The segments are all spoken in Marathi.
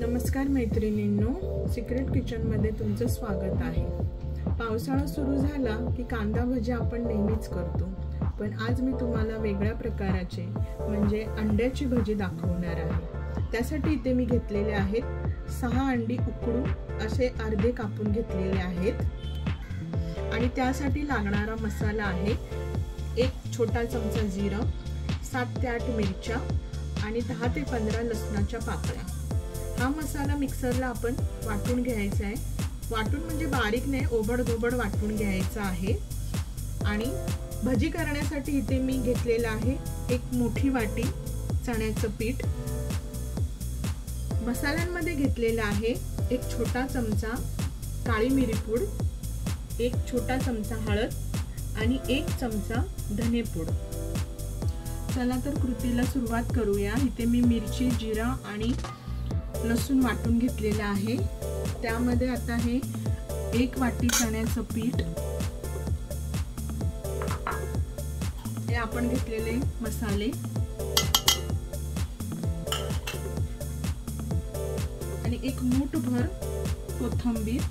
नमस्कार मैत्रिणींनो, सिक्रेट किचनमध्ये तुमचं स्वागत आहे। पावसाळा सुरू झाला की कांदा भजी आपण नेहमीच करतो, पण आज मी तुम्हाला वेगळ्या प्रकाराचे म्हणजे अंड्याची भजी दाखवणार आहे। त्यासाठी इथे मी घेतलेले आहेत 6 अंडी उकडून असे अर्धे कापून घेतलेले आहेत आणि त्यासाठी लागणारा मसाला आहे 1 छोटा चमचा जिरं, 7 ते 8 मिरच्या आणि 10 ते 15 लसणाच्या पाकळ्या। हा मसाला मिक्सरला आपण वाटून घ्यायचा आहे। वाटून म्हणजे बारीक नाही, ओबडधोबड वाटून घ्यायचा आहे। आणि भजी करण्यासाठी इथे मी घेतलेला आहे 1 मोठी वाटी चण्याचं पीठ। मसाल्यांमध्ये घेतलेला आहे 1 छोटा चमचा काळी मिरीपूड, 1 छोटा चमचा हळद आणि 1 चमचा धनेपूड। चला तर कृतीला सुरुवात करूया। इथे मी मिरची, जिरा आणि लसूण वाटून घेतलेला आहे। त्यामध्ये आता हे 1 वाटी चण्याचं पीठ, हे आपण घेतलेले मसाले आणि 1 मूठभर कोथिंबीर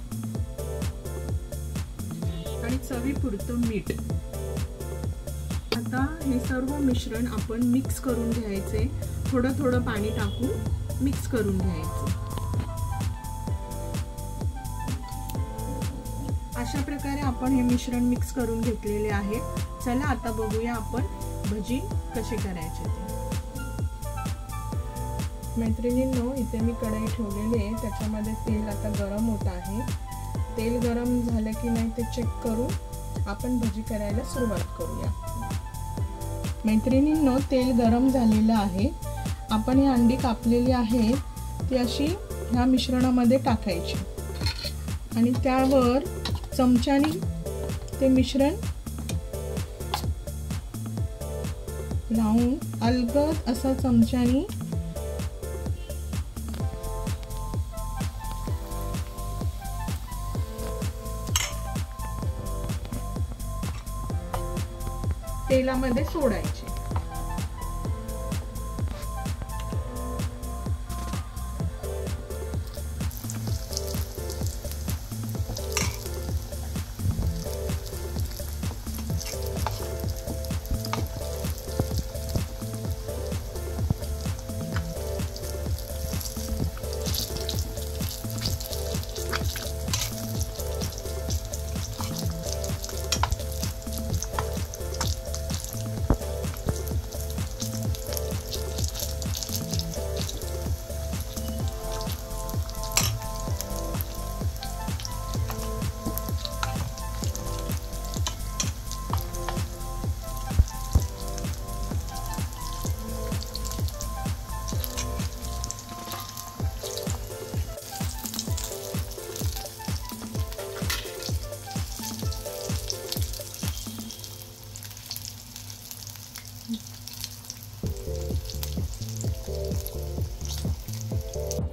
आणि चवीपुरतं मीठ। आता हे सर्व मिश्रण आपण मिक्स करून घ्यायचे। थोडं थोडं पाणी टाकून मिक्स करून घ्यायचं। अशा प्रकारे आपण हे मिश्रण मिक्स करून घेतलेले आहे। चला आता बघूया आपण भजी कशी करायची ते। मैत्रिणींनो, इथे मी कढई ठेवलेली आहे, त्याच्यामध्ये तेल आता गरम होत आहे। तेल गरम झालं की नाही ते चेक करून आपण भजी करायला सुरुवात करूया। मैत्रिणींनो, तेल गरम झालेलं आहे। आपण ही अंडी कापलेली आहे ती अशी ह्या मिश्रणामध्ये टाकायची आणि त्यावर चमच्याने ते मिश्रण लावून अलगद असा चमच्याने तेलामध्ये सोडायचे।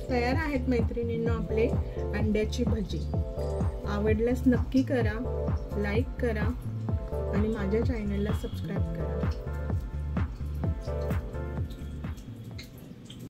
तयार आहेत मैत्रिणींनो आपले अंड्याची भजी। आवडल्यास नक्की करा, लाईक करा आणि माझ्या चॅनलला सबस्क्राईब करा।